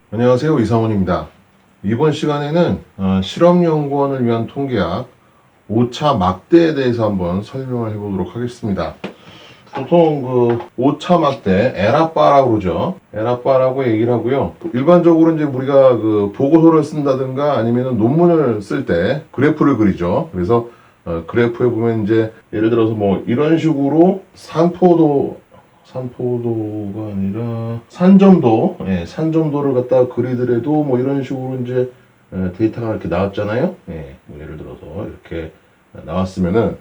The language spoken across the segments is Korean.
안녕하세요, 이상훈입니다. 이번 시간에는 실험연구원을 위한 통계학 오차 막대에 대해서 한번 설명을 해보도록 하겠습니다. 보통 그 오차 막대, 에라바라고 그러죠. 에라바라고 얘기를 하고요. 일반적으로 이제 우리가 그 보고서를 쓴다든가 아니면 논문을 쓸 때 그래프를 그리죠. 그래서 그래프에 보면 이제 예를 들어서 뭐 이런 식으로 산포도가 아니라 산점도, 산점도를 갖다가 그리더라도 뭐 이런 식으로 이제 데이터가 이렇게 나왔잖아요. 뭐 예를 들어서 이렇게 나왔으면은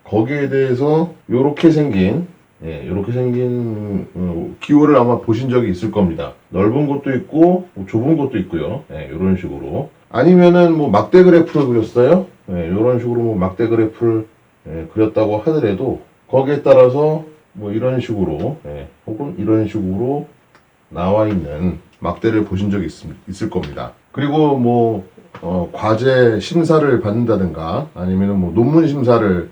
거기에 대해서 요렇게 생긴 기호를 아마 보신 적이 있을 겁니다. 넓은 것도 있고 뭐 좁은 것도 있고요. 이런 식으로. 아니면은 뭐 막대 그래프를 그렸어요. 이런 식으로 뭐 막대 그래프를 그렸다고 하더라도 거기에 따라서 뭐 이런 식으로 혹은 이런 식으로 나와 있는 막대를 보신 적이 있을 겁니다. 그리고 뭐 과제 심사를 받는다든가 아니면 뭐 논문 심사를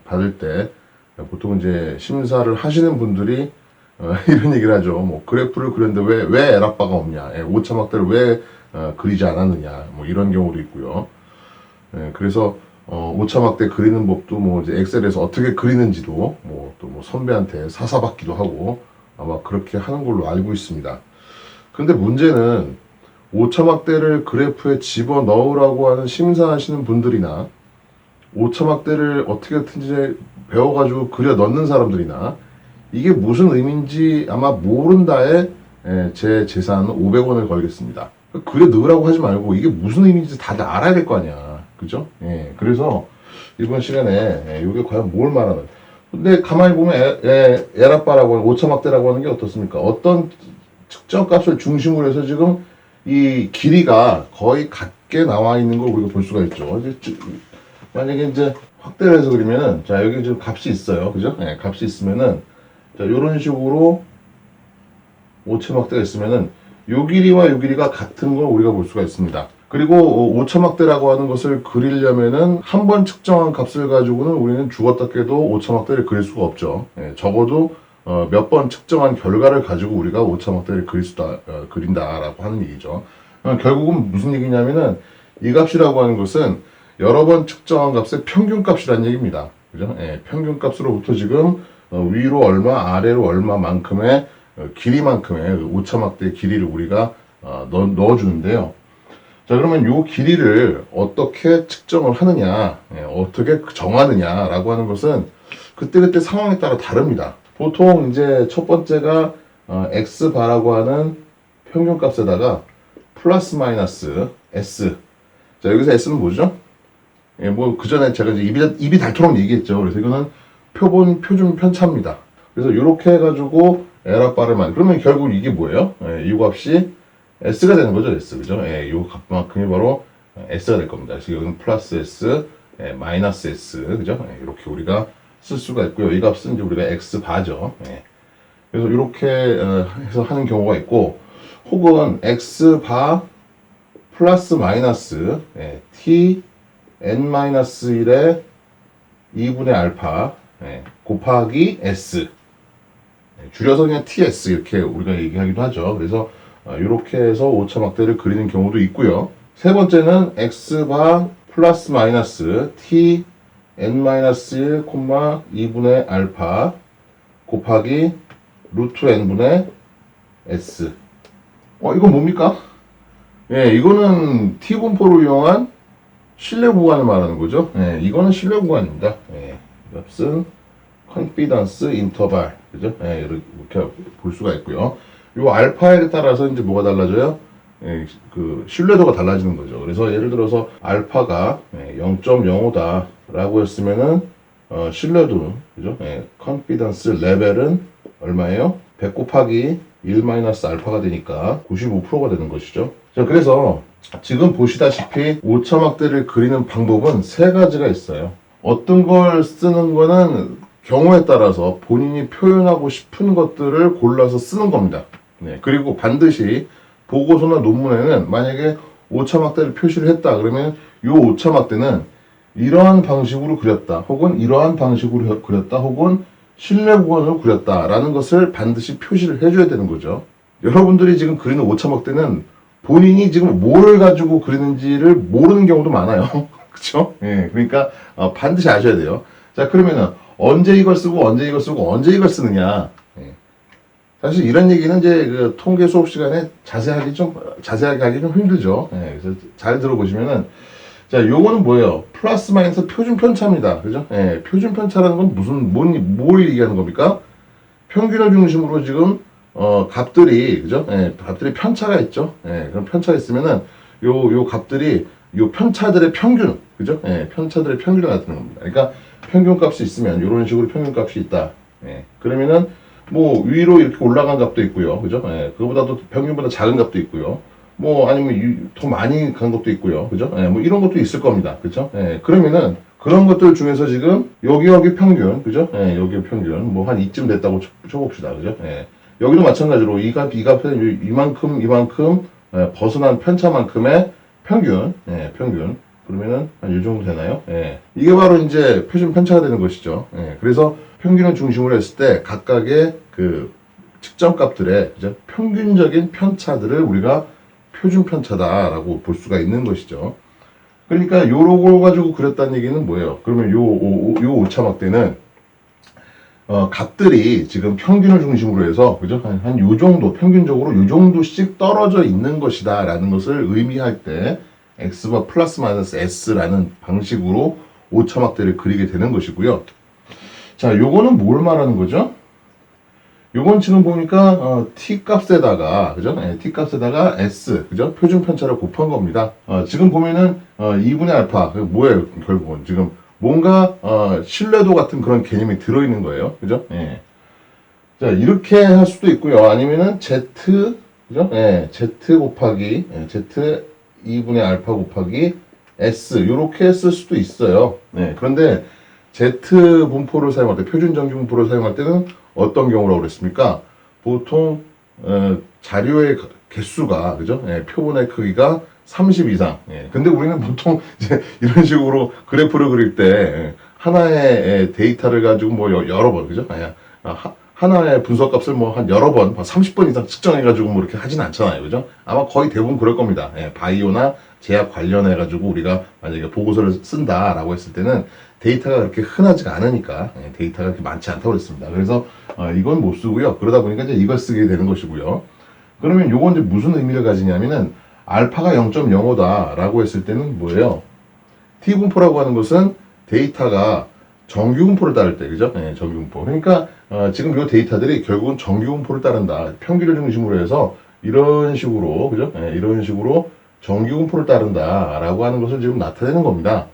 받을 때 보통 이제 심사를 하시는 분들이 이런 얘기를 하죠. 뭐 그래프를 그렸는데 왜 에라바가 없냐, 오차 막대를 왜 그리지 않았느냐, 뭐 이런 경우도 있고요. 그래서 오차 막대 그리는 법도 뭐 이제 엑셀에서 어떻게 그리는지도 뭐 또 뭐 선배한테 사사받기도 하고 아마 그렇게 하는 걸로 알고 있습니다. 근데 문제는 오차 막대를 그래프에 집어 넣으라고 하는 심사하시는 분들이나 오차 막대를 어떻게든지 배워가지고 그려 넣는 사람들이나 이게 무슨 의미인지 아마 모른다에 제 재산 500원을 걸겠습니다. 그려 넣으라고 하지 말고 이게 무슨 의미인지 다들 알아야 될 거 아니야. 그죠? 그래서 이번 시간에 이게 과연 뭘 말하는. 근데 가만히 보면 에라바라고 하는 오차 막대라고 하는 게 어떻습니까? 어떤 측정 값을 중심으로 해서 지금 이 길이가 거의 같게 나와 있는 걸 우리가 볼 수가 있죠. 만약에 이제 확대를 해서 그리면은, 자, 여기 지금 값이 있어요. 그죠? 값이 있으면은, 자, 요런 식으로 오차 막대가 있으면은, 요 길이와 요 길이가 같은 걸 우리가 볼 수가 있습니다. 그리고 오차 막대라고 하는 것을 그리려면은 한 번 측정한 값을 가지고는 우리는 죽었다 깨도 오차 막대를 그릴 수가 없죠. 적어도 몇 번 측정한 결과를 가지고 우리가 오차 막대를 그린다라고 하는 얘기죠. 결국은 무슨 얘기냐면은 이 값이라고 하는 것은 여러 번 측정한 값의 평균 값이라는 얘기입니다. 그죠? 평균 값으로부터 지금 위로 얼마, 아래로 얼마만큼의 길이만큼의 오차 막대의 길이를 우리가 넣어주는데요. 자, 그러면 이 길이를 어떻게 측정을 하느냐, 어떻게 정하느냐라고 하는 것은 그때그때 상황에 따라 다릅니다. 보통 이제 첫 번째가 X바라고 하는 평균값에다가 플러스 마이너스 S. 자, 여기서 S는 뭐죠? 뭐 그 전에 제가 이제 입이 닳도록 얘기했죠. 그래서 이거는 표준 편차입니다. 그래서 이렇게 해가지고 에라바를 그러면 결국 이게 뭐예요? 이 값이 S가 되는 거죠, S. 그죠? 이 값만큼이 바로 S가 될 겁니다. 그래서 여기는 플러스 S, 마이너스 S. 그죠? 이렇게 우리가 쓸 수가 있고요. 이 값은 이제 우리가 X바죠. 그래서 이렇게 해서 하는 경우가 있고, 혹은 X바 플러스 마이너스 T N-1의 2분의 알파 곱하기 S. 줄여서 그냥 TS 이렇게 우리가 얘기하기도 하죠. 그래서 이렇게 해서 오차 막대를 그리는 경우도 있고요. 세 번째는 X바 플러스 마이너스 T N-1, 2분의 알파 곱하기 루트 N분의 S. 이건 뭡니까? 이거는 T분포를 이용한 신뢰 구간을 말하는 거죠. 이거는 신뢰 구간입니다. 이 값은 컨피던스 인터벌. 그죠? 이렇게 볼 수가 있고요. 요 알파에 따라서 이제 뭐가 달라져요? 그 신뢰도가 달라지는 거죠. 그래서 예를 들어서 알파가 0.05다라고 했으면은 신뢰도, 그죠? 컨피던스 레벨은 얼마예요? 100 곱하기 1 마이너스 알파가 되니까 95%가 되는 것이죠. 자, 그래서 지금 보시다시피 오차 막대를 그리는 방법은 세 가지가 있어요. 어떤 걸 쓰는 거는 경우에 따라서 본인이 표현하고 싶은 것들을 골라서 쓰는 겁니다. 그리고 반드시 보고서나 논문에는 만약에 오차 막대를 표시를 했다 그러면 이 오차 막대는 이러한 방식으로 그렸다 혹은 이러한 방식으로 그렸다 혹은 신뢰 구간으로 그렸다라는 것을 반드시 표시를 해줘야 되는 거죠. 여러분들이 지금 그리는 오차막대는 본인이 지금 뭘 가지고 그리는지를 모르는 경우도 많아요. 그쵸? 예, 그러니까 반드시 아셔야 돼요. 자, 그러면은 언제 이걸 쓰고 언제 이걸 쓰고 언제 이걸 쓰느냐. 예. 사실 이런 얘기는 이제 그 통계 수업 시간에 자세하게 하기 좀 힘들죠. 예, 그래서 잘 들어보시면은 자, 요거는 뭐예요? 플러스 마이너스 표준 편차입니다. 그죠? 예, 표준 편차라는 건 뭘 얘기하는 겁니까? 평균을 중심으로 지금 값들이 그죠? 예, 값들이 편차가 있죠. 예, 그럼 편차가 있으면은 요 값들이 요 편차들의 평균 그죠? 예, 편차들의 평균을 나타내는 겁니다. 그러니까 평균 값이 있으면 이런 식으로 평균 값이 있다. 예, 그러면은 뭐 위로 이렇게 올라간 값도 있고요. 그죠? 예, 그거보다도 평균보다 작은 값도 있고요. 뭐 아니면 더 많이 간 것도 있고요. 그죠? 예, 뭐 이런 것도 있을 겁니다. 그죠? 예, 그러면은 그런 것들 중에서 지금 여기 평균 그죠? 예, 여기 평균 뭐 한 이쯤 됐다고 쳐봅시다. 그죠? 예. 여기도 마찬가지로 이 값은 이만큼 벗어난 편차만큼의 평균 평균 그러면은 한 이 정도 되나요? 예. 이게 바로 이제 표준 편차가 되는 것이죠. 예. 그래서 평균을 중심으로 했을 때 각각의 그 측정 값들의 그죠? 평균적인 편차들을 우리가 표준 편차다라고 볼 수가 있는 것이죠. 그러니까 요걸 가지고 그렸다는 얘기는 뭐예요? 그러면 요 오차막대는 값들이 지금 평균을 중심으로 해서 그죠? 한 요 정도 평균적으로 요 정도씩 떨어져 있는 것이다라는 것을 의미할 때 x바 플러스 마이너스 s라는 방식으로 오차막대를 그리게 되는 것이고요. 자, 요거는 뭘 말하는 거죠? 요건 지금 보니까 t 값에다가 그죠? t 값에다가 s 그죠? 표준 편차를 곱한 겁니다. 지금 보면은 2분의 알파 뭐예요? 결국은 지금 뭔가 신뢰도 같은 그런 개념이 들어있는 거예요. 그죠? 예. 자, 이렇게 할 수도 있고요. 아니면은 z 그죠? 예, z 곱하기 z 2분의 알파 곱하기 s 요렇게 쓸 수도 있어요. 네, 그런데 z 분포를 사용할 때 표준 정규 분포를 사용할 때는 어떤 경우라고 그랬습니까? 보통 자료의 개수가 그죠? 예, 표본의 크기가 30 이상. 예, 근데 우리는 보통 이제 이런 식으로 그래프를 그릴 때 하나의 데이터를 가지고 뭐 여러 번 그죠? 하나의 분석값을 뭐 한 여러 번, 30번 이상 측정해가지고 뭐 이렇게 하진 않잖아요. 그죠? 아마 거의 대부분 그럴 겁니다. 예, 바이오나 제약 관련해가지고 우리가 만약에 보고서를 쓴다라고 했을 때는 데이터가 그렇게 흔하지가 않으니까, 데이터가 그렇게 많지 않다고 그랬습니다. 그래서, 이건 못 쓰고요. 그러다 보니까 이제 이걸 쓰게 되는 것이고요. 그러면 요건 이제 무슨 의미를 가지냐면은, 알파가 0.05다라고 했을 때는 뭐예요? T분포라고 하는 것은 데이터가 정규분포를 따를 때, 그죠? 네, 정규분포. 그러니까, 지금 요 데이터들이 결국은 정규분포를 따른다. 평균을 중심으로 해서 이런 식으로, 그죠? 네, 이런 식으로 정규분포를 따른다라고 하는 것을 지금 나타내는 겁니다.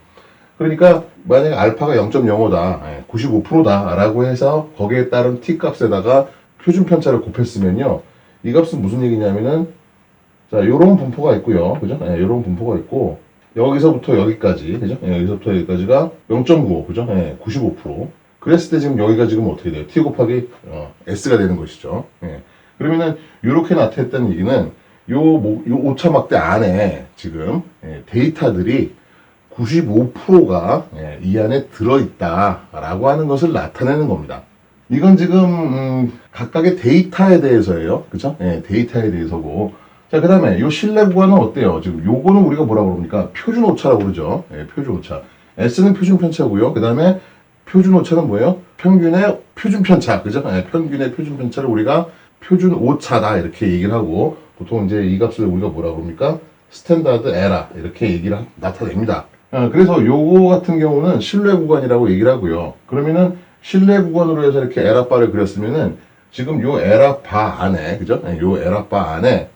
그러니까, 만약에 알파가 0.05다, 95%다라고 해서 거기에 따른 t 값에다가 표준 편차를 곱했으면요. 이 값은 무슨 얘기냐면은, 자, 요런 분포가 있고요. 그죠? 예, 요런 분포가 있고, 여기서부터 여기까지, 그죠? 예, 여기서부터 여기까지가 0.95, 그죠? 예, 95%. 그랬을 때 지금 여기가 지금 어떻게 돼요? t 곱하기 s가 되는 것이죠. 예. 그러면은, 요렇게 나타냈다는 얘기는, 요 오차막대 안에 지금 데이터들이 95%가 이 안에 들어있다라고 하는 것을 나타내는 겁니다. 이건 지금 각각의 데이터에 대해서예요. 그죠? 데이터에 대해서고. 자, 그 다음에 요 신뢰 구간은 어때요? 지금 요거는 우리가 뭐라고 그럽니까? 표준 오차라고 그러죠. 표준 오차. S는 표준 편차고요. 그 다음에 표준 오차는 뭐예요? 평균의 표준 편차. 그죠? 평균의 표준 편차를 우리가 표준 오차다 이렇게 얘기를 하고, 보통 이제 이 값을 우리가 뭐라고 그럽니까? 스탠다드 에라 이렇게 얘기를 나타냅니다. 그래서 요거 같은 경우는 신뢰 구간이라고 얘기를 하고요. 그러면은 신뢰 구간으로 해서 이렇게 에라바를 그렸으면은 지금 요 에라바 안에, 그죠? 요 에라바 안에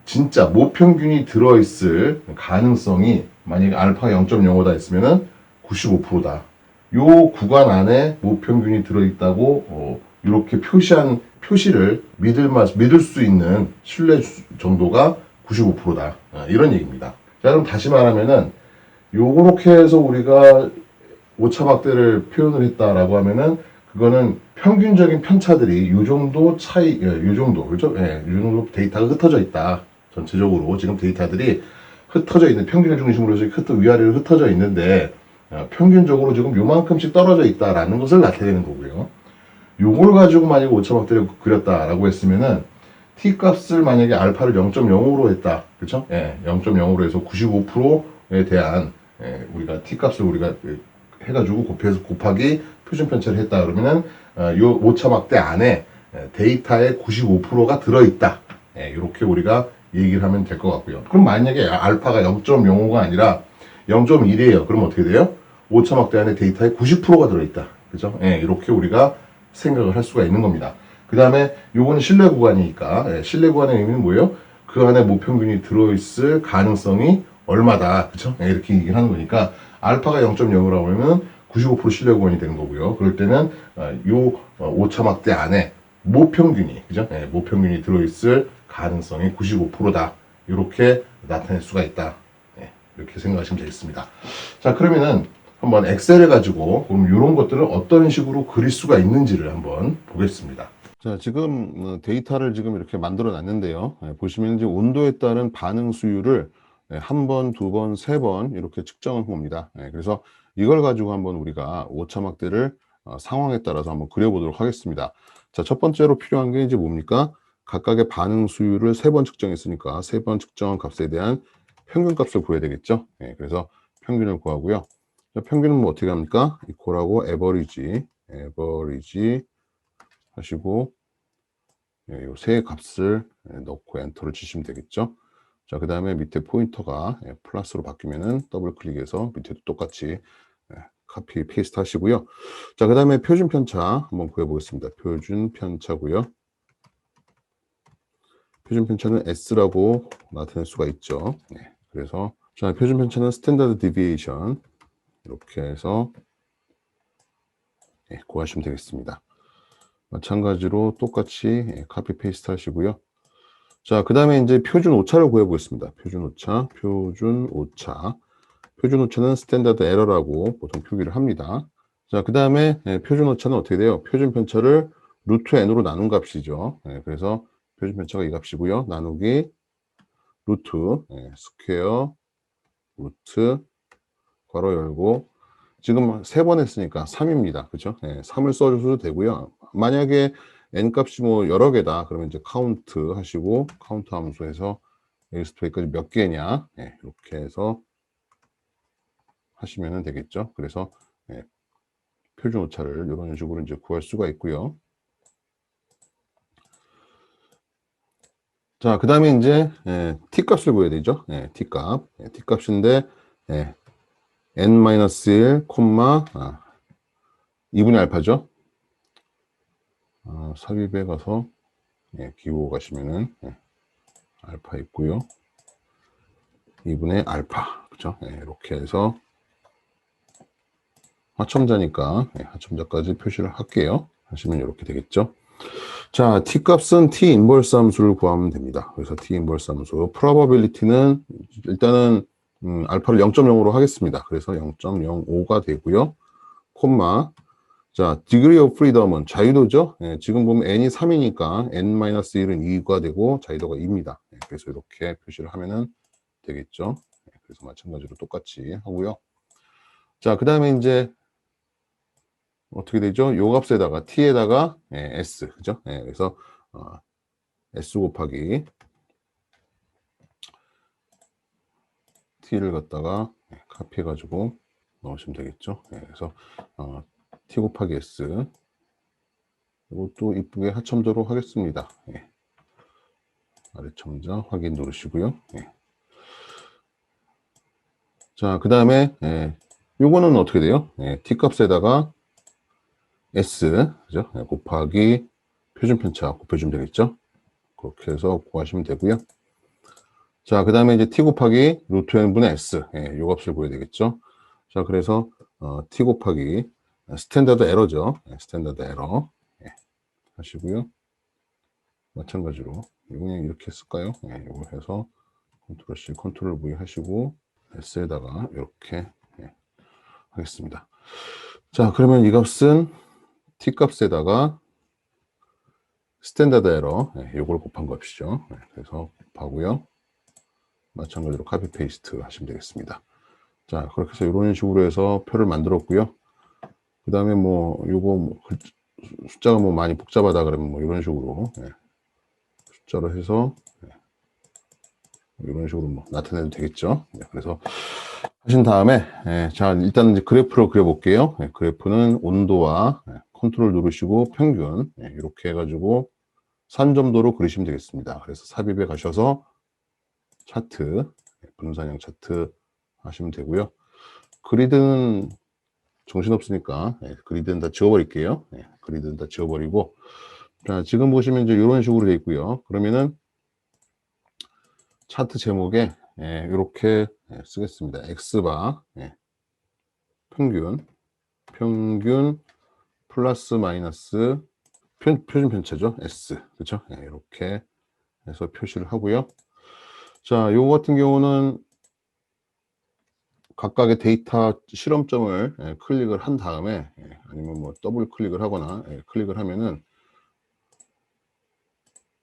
진짜 모평균이 들어있을 가능성이 만약에 알파가 0.05다 했으면은 95%다. 요 구간 안에 모평균이 들어있다고 이렇게 표시한 표시를 믿을 수 있는 신뢰 정도가 95%다. 이런 얘기입니다. 자, 그럼 다시 말하면은 요렇게 해서 우리가 오차막대를 표현을 했다라고 하면은 그거는 평균적인 편차들이 요 정도 차이, 요 정도, 그죠? 요 정도 데이터가 흩어져 있다. 전체적으로 지금 데이터들이 흩어져 있는 평균을 중심으로 해서 위아래로 흩어져 있는데 평균적으로 지금 요만큼씩 떨어져 있다라는 것을 나타내는 거고요. 요걸 가지고 만약에 오차막대를 그렸다라고 했으면은 t 값을 만약에 알파를 0.05로 했다. 그렇죠? 예, 0.05로 해서 95%에 대한 우리가 t 값을 우리가 해가지고 곱하기 표준 편차를 했다. 그러면은 요 오차막대 안에 데이터의 95%가 들어있다. 이렇게 우리가 얘기를 하면 될 것 같고요. 그럼 만약에 알파가 0.05가 아니라 0.1이에요. 그럼 어떻게 돼요? 오차막대 안에 데이터의 90%가 들어있다. 그죠? 이렇게 우리가 생각을 할 수가 있는 겁니다. 그 다음에 요거는 신뢰 구간이니까 신뢰 구간의 의미는 뭐예요? 그 안에 모평균이 들어있을 가능성이 얼마다. 그죠? 이렇게 얘기를 하는 거니까 알파가 0.0이라고 하면 95% 신뢰 구간이 되는 거고요. 그럴 때는 요 오차막대 안에 모평균이 그죠? 모평균이 들어있을 가능성이 95%다. 이렇게 나타낼 수가 있다. 이렇게 생각하시면 되겠습니다. 자, 그러면은 한번 엑셀을 가지고 그럼 이런 것들을 어떤 식으로 그릴 수가 있는지를 한번 보겠습니다. 자, 지금 데이터를 지금 이렇게 만들어 놨는데요. 보시면 이제 온도에 따른 반응 수율을 한 번, 두 번, 세 번 이렇게 측정을 합니다. 그래서 이걸 가지고 한번 우리가 오차막대를 상황에 따라서 한번 그려보도록 하겠습니다. 자, 첫 번째로 필요한 게 이제 뭡니까? 각각의 반응 수율을 세 번 측정했으니까 세 번 측정한 값에 대한 평균 값을 구해야 되겠죠. 그래서 평균을 구하고요. 평균은 뭐 어떻게 합니까? 이퀄하고 에버리지 하시고 이 세 값을 넣고 엔터를 치시면 되겠죠. 자, 그 다음에 밑에 포인터가 플러스로 바뀌면은 더블 클릭해서 밑에도 똑같이 카피 페이스트 하시고요. 자, 그 다음에 표준 편차 한번 구해 보겠습니다. 표준 편차고요. 표준 편차는 S라고 나타낼 수가 있죠. 그래서 자, 표준 편차는 스탠다드 디비에이션 이렇게 해서 구하시면 되겠습니다. 마찬가지로 똑같이 카피 페이스트 하시고요. 자, 그 다음에 이제 표준 오차를 구해 보겠습니다. 표준 오차는 스탠다드 에러라고 보통 표기를 합니다. 자, 그 다음에 표준 오차는 어떻게 돼요? 표준 편차를 루트 n으로 나눈 값이죠. 그래서 표준 편차가 이 값이고요. 나누기 루트 스퀘어 루트 괄호 열고 지금 세 번 했으니까 3입니다. 그죠? 3을 써주셔도 되고요. 만약에 n 값이 뭐 여러 개다 그러면 이제 카운트 하시고 카운트 함수에서 여기서부터 여기까지 몇 개냐 이렇게 해서 하시면 되겠죠. 그래서 표준 오차를 이런 식으로 이제 구할 수가 있고요. 자, 그 다음에 이제 t 값을 구해야 되죠. t 값인데 n-1, 2분의 알파죠. 삽입에 가서 기호 가시면은 알파 있고요. 2분의 알파 그죠? 이렇게 해서 하첨자니까 하첨자까지 표시를 할게요. 하시면 이렇게 되겠죠. 자, t 값은 t 인버스 함수를 구하면 됩니다. 그래서 t 인버스 함수 probability는 일단은 알파를 0.0으로 하겠습니다. 그래서 0.05가 되고요. 콤마 자, degree of freedom은 자유도죠. 지금 보면 n이 3이니까 n-1은 2가 되고 자유도가 2입니다. 그래서 이렇게 표시를 하면은 되겠죠. 그래서 마찬가지로 똑같이 하고요. 자, 그 다음에 이제 어떻게 되죠? 요 값에다가 t에다가 s 그죠? 그래서 s 곱하기 t를 갖다가 카피해 가지고 넣으시면 되겠죠. 그래서 t 곱하기 s 이것도 이쁘게 하첨자로 하겠습니다. 아래 첨자 확인 누르시고요. 자, 그 다음에 요거는 어떻게 돼요? t 값에다가 s 그죠? 곱하기 표준 편차 곱해주면 되겠죠? 그렇게 해서 구하시면 되고요. 자, 그 다음에 이제 t 곱하기 루트 n분의 s 요 값을 구해야 되겠죠? 자, 그래서 t 곱하기 스탠다드 에러죠. 스탠다드 에러 하시고요. 마찬가지로 그냥 이렇게 쓸까요? 이거 해서 컨트롤 C, 컨트롤 V 하시고 S에다가 이렇게 하겠습니다. 자, 그러면 이 값은 T 값에다가 스탠다드 에러 요걸 곱한 값이죠. 그래서 곱하고요. 마찬가지로 카피 페이스트 하시면 되겠습니다. 자, 그렇게 해서 이런 식으로 해서 표를 만들었고요. 그 다음에 뭐 요거 뭐 숫자가 뭐 많이 복잡하다 그러면 뭐 이런 식으로 숫자로 해서 이런 식으로 뭐 나타내도 되겠죠. 그래서 하신 다음에 자 일단 이제 그래프로 그려볼게요. 그래프는 온도와 컨트롤 누르시고 평균 이렇게 해가지고 산점도로 그리시면 되겠습니다. 그래서 삽입에 가셔서 차트 분산형 차트 하시면 되고요. 그리드는 정신없으니까 그리드는 다 지워버릴게요. 그리드는 다 지워버리고 자 지금 보시면 이제 이런 식으로 되어 있고요. 그러면은 차트 제목에 이렇게 쓰겠습니다. X바 평균 플러스 마이너스 표준 편차죠. S 그렇죠? 이렇게 해서 표시를 하고요. 자, 요거 같은 경우는 각각의 데이터 실험점을 클릭을 한 다음에 아니면 뭐 더블 클릭을 하거나 클릭을 하면은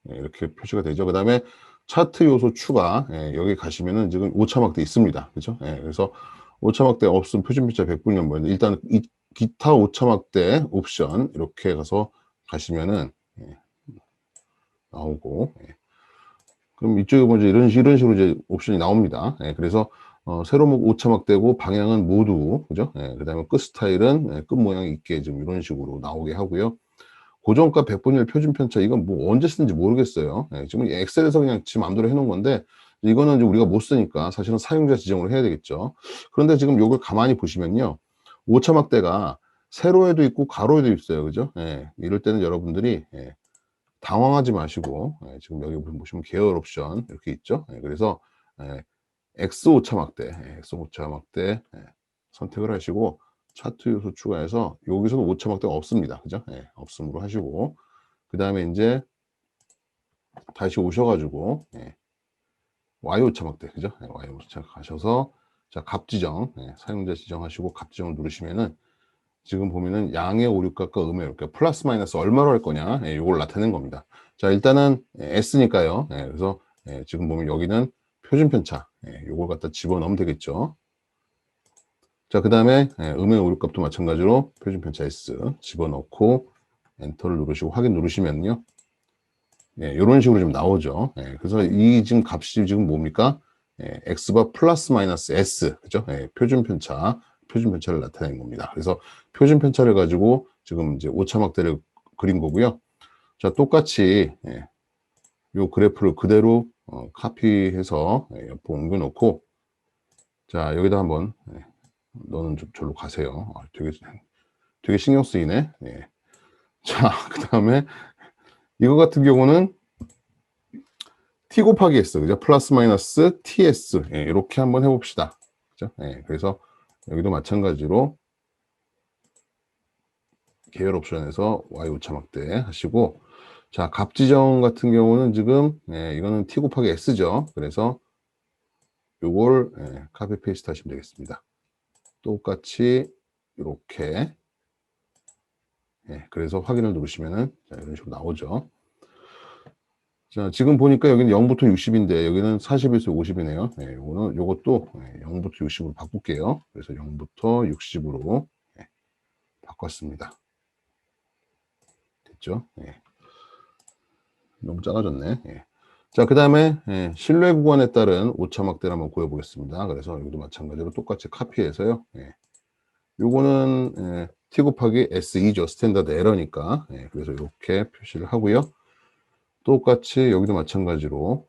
이렇게 표시가 되죠. 그 다음에 차트 요소 추가 여기 가시면은 지금 오차막대 있습니다. 그렇죠? 그래서 오차막대 없음 표준 편차 100분이면 뭐였는데 일단 이 기타 오차막대 옵션 이렇게 가서 가시면은 나오고 그럼 이쪽에 먼저 이런 식으로 이제 옵션이 나옵니다. 그래서 세로목 오차막대고 방향은 모두 그죠? 그다음에 끝 스타일은 끝 모양이 있게 좀 이런 식으로 나오게 하고요. 고정가 100분의 1 표준 편차 이건 뭐 언제 쓰는지 모르겠어요. 지금 엑셀에서 그냥 지 마음대로 해놓은 건데 이거는 이제 우리가 못 쓰니까 사실은 사용자 지정을 해야 되겠죠. 그런데 지금 이걸 가만히 보시면요, 오차막대가 세로에도 있고 가로에도 있어요, 그죠? 이럴 때는 여러분들이 당황하지 마시고 지금 여기 보시면 계열 옵션 이렇게 있죠. 그래서 X 오차막대 선택을 하시고 차트 요소 추가해서 여기서도 오차막대가 없습니다. 그죠? 없음으로 하시고 그 다음에 이제 다시 오셔가지고 Y 오차막대 그죠? Y 오차막대 가셔서 자 값 지정 사용자 지정하시고 값 지정을 누르시면은 지금 보면은 양의 오류값과 음의 오류값 플러스 마이너스 얼마로 할 거냐 이걸 나타낸 겁니다. 자 일단은 S니까요. 그래서 지금 보면 여기는 표준 편차 요걸 갖다 집어넣으면 되겠죠. 자, 그 다음에 음의 오류값도 마찬가지로 표준 편차 S 집어넣고 엔터를 누르시고 확인 누르시면요. 이런 식으로 좀 나오죠. 그래서 이 지금 값이 지금 뭡니까? X바 플러스 마이너스 S, 그죠? 표준 편차를 나타낸 겁니다. 그래서 표준 편차를 가지고 지금 이제 오차막대를 그린 거고요. 자, 똑같이 요 그래프를 그대로 카피해서 옆으로 옮겨 놓고 자, 여기다 한번 너는 좀 절로 가세요. 되게 신경 쓰이네. 자, 그 다음에 이거 같은 경우는 t 곱하기 s, 그죠? 플러스 마이너스 ts 이렇게 한번 해봅시다. 그죠? 그래서 여기도 마찬가지로 계열 옵션에서 y 오차막대 하시고 자, 값 지정 같은 경우는 지금 이거는 t 곱하기 s죠. 그래서 요걸 카피 페이스트 하시면 되겠습니다. 똑같이 이렇게 그래서 확인을 누르시면은 자, 이런 식으로 나오죠. 자, 지금 보니까 여기는 0부터 60인데 여기는 41에서 50이네요. 요것도 0부터 60으로 바꿀게요. 그래서 0부터 60으로 바꿨습니다. 됐죠? 너무 작아졌네. 자, 그 다음에 신뢰 구간에 따른 오차막대를 한번 구해보겠습니다. 그래서 여기도 마찬가지로 똑같이 카피해서요. 요거는 T 곱하기 SE죠. 스탠다드 에러니까. 그래서 이렇게 표시를 하고요. 똑같이 여기도 마찬가지로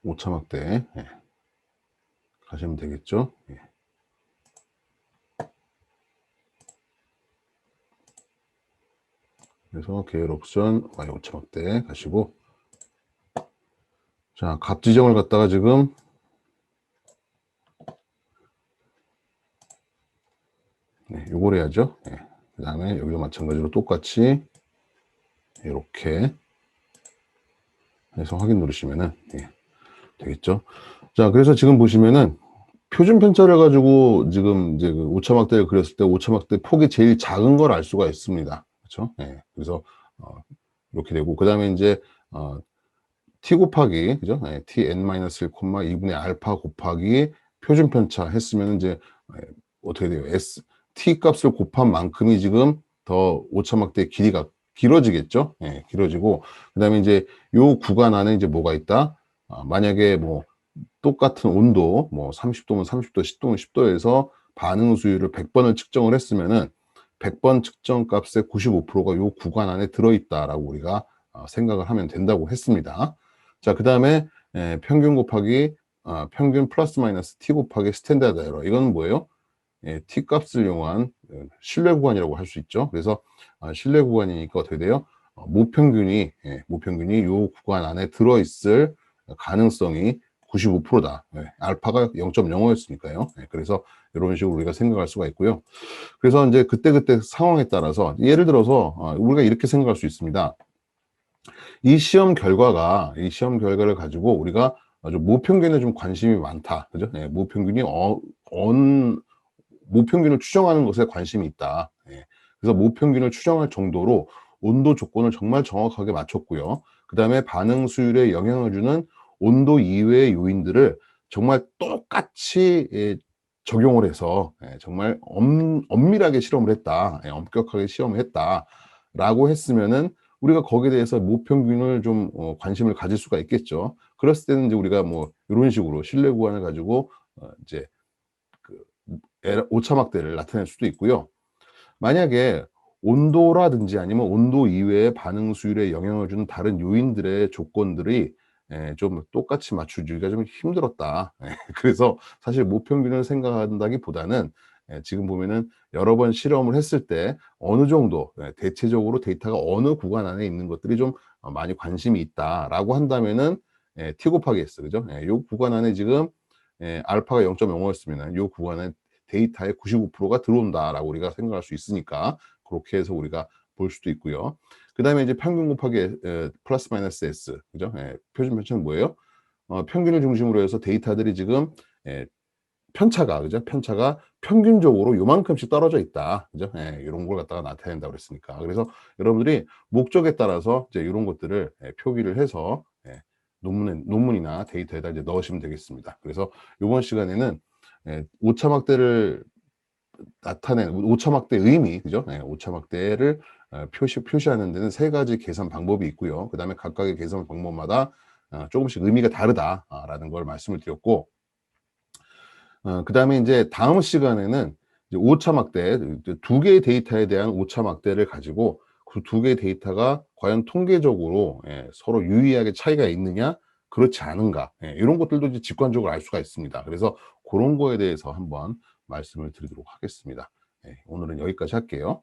오차막대 가시면 되겠죠. 그래서 계열 옵션 Y 오차막대 가시고 자, 값 지정을 갖다가 지금 요걸 해야죠. 그 다음에 여기도 마찬가지로 똑같이 이렇게 해서 확인 누르시면은 되겠죠. 자, 그래서 지금 보시면은 표준 편차를 가지고 지금 이제 그 오차막대를 그렸을 때 오차막대 폭이 제일 작은 걸 알 수가 있습니다. 그렇죠? 그래서 이렇게 되고 그 다음에 이제 t 곱하기 그죠? tn-1, 2분의 알파 곱하기 표준 편차 했으면 이제 어떻게 돼요? t 값을 곱한 만큼이 지금 더 오차막대의 길이가 길어지겠죠. 예, 길어지고 그다음에 이제 요 구간 안에 이제 뭐가 있다? 만약에 뭐 똑같은 온도 뭐 30도면 30도, 10도면 10도에서 반응 수율을 100번을 측정을 했으면은 100번 측정 값의 95%가 요 구간 안에 들어있다라고 우리가 생각을 하면 된다고 했습니다. 자, 그다음에 평균 곱하기 평균 플러스 마이너스 t 곱하기 스탠다드 에러. 이건 뭐예요? t 값을 이용한 신뢰 구간이라고 할 수 있죠. 그래서 신뢰 구간이니까 어떻게 돼요? 모평균이 요 구간 안에 들어있을 가능성이 95%다. 알파가 0.05였으니까요. 그래서 이런 식으로 우리가 생각할 수가 있고요. 그래서 이제 그때그때 상황에 따라서 예를 들어서 우리가 이렇게 생각할 수 있습니다. 이 시험 결과를 가지고 우리가 아주 모평균에 좀 관심이 많다. 그죠? 모평균을 추정하는 것에 관심이 있다. 그래서 모평균을 추정할 정도로 온도 조건을 정말 정확하게 맞췄고요. 그 다음에 반응 수율에 영향을 주는 온도 이외의 요인들을 정말 똑같이 적용을 해서 정말 엄밀하게 실험을 했다. 엄격하게 시험을 했다. 라고 했으면은 우리가 거기에 대해서 모평균을 좀 관심을 가질 수가 있겠죠. 그랬을 때는 이제 우리가 뭐 이런 식으로 신뢰 구간을 가지고 이제 그 오차막대를 나타낼 수도 있고요. 만약에 온도라든지 아니면 온도 이외의 반응 수율에 영향을 주는 다른 요인들의 조건들이 좀 똑같이 맞추기가 좀 힘들었다. 그래서 사실 모평균을 생각한다기보다는 지금 보면은 여러 번 실험을 했을 때 어느 정도 대체적으로 데이터가 어느 구간 안에 있는 것들이 좀 많이 관심이 있다라고 한다면은 T 곱하기 S, 그죠? 요 구간 안에 지금 알파가 0.05였으면 요 구간에 데이터의 95%가 들어온다라고 우리가 생각할 수 있으니까 그렇게 해서 우리가 볼 수도 있고요. 그 다음에 이제 평균 곱하기 플러스 마이너스 S, 그죠? 표준 편차는 뭐예요? 평균을 중심으로 해서 데이터들이 지금 편차가, 그죠? 편차가 평균적으로 요만큼씩 떨어져 있다, 그죠? 이런 걸 갖다가 나타낸다고 그랬으니까. 그래서 여러분들이 목적에 따라서 이제 이런 것들을 표기를 해서 논문이나 데이터에다 이제 넣으시면 되겠습니다. 그래서 이번 시간에는 오차막대를 나타낸 오차막대 의미, 그죠? 오차막대를 표시하는 데는 세 가지 계산 방법이 있고요. 그 다음에 각각의 계산 방법마다 조금씩 의미가 다르다라는 걸 말씀을 드렸고, 그 다음에 이제 다음 시간에는 이제 오차막대, 두 개의 데이터에 대한 오차막대를 가지고 그 두 개의 데이터가 과연 통계적으로 서로 유의하게 차이가 있느냐, 그렇지 않은가, 이런 것들도 이제 직관적으로 알 수가 있습니다. 그래서 그런 거에 대해서 한번 말씀을 드리도록 하겠습니다. 오늘은 여기까지 할게요.